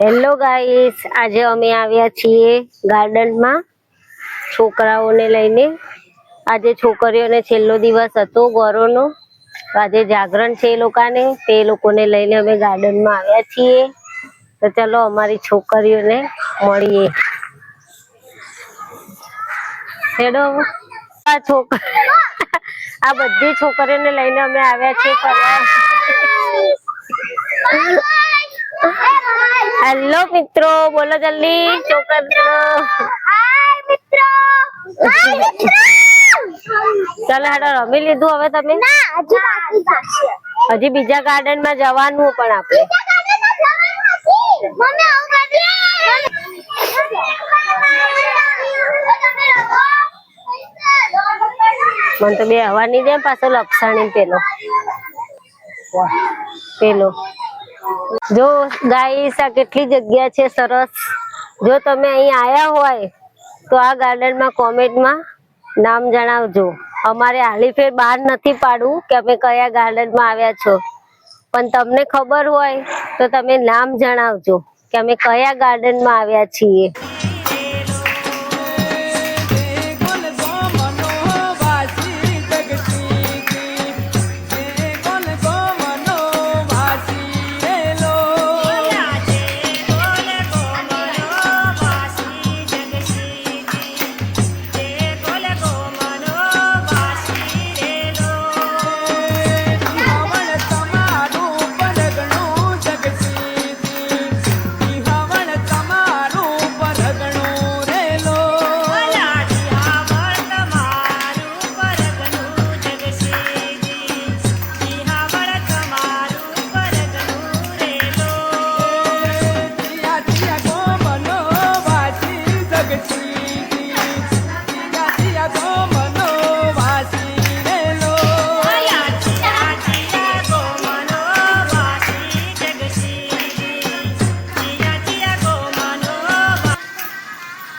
Hello guys, આજે અમે આવ્યા છીએ ગાર્ડનમાં છોકરાઓને લઈને. આજે છોકરીઓને છેલ્લો દિવસ હતો ગૌરવનો, આજે જાગરણ છે એ લોકોને લઈને અમે ગાર્ડનમાં આવ્યા છીએ. તો ચલો અમારી છોકરીઓને મળીએ. હેડો આ બધી છોકરીઓને લઈને અમે આવ્યા છીએ ફરવા. હેલો મિત્રો, બોલો જલ્દી છોકરીઓ. ચાલો હેડો, રમી લીધું હવે તમે? હજી બીજા ગાર્ડન માં જવાનું પણ આપણે. મને તો બે હવા ની જેમ પાછો લપસાણી પેલો જો ગાઈસ, આ કેટલી જગ્યા છે સરસ. જો તમે અહીં આયા હોય તો આ ગાર્ડન માં કોમેન્ટમાં નામ જણાવજો. અમારે હાલી ફેર બહાર નથી પાડવું કે અમે કયા ગાર્ડન માં આવ્યા છો, પણ તમને ખબર હોય તો તમે નામ જણાવજો કે અમે કયા ગાર્ડન માં આવ્યા છીએ.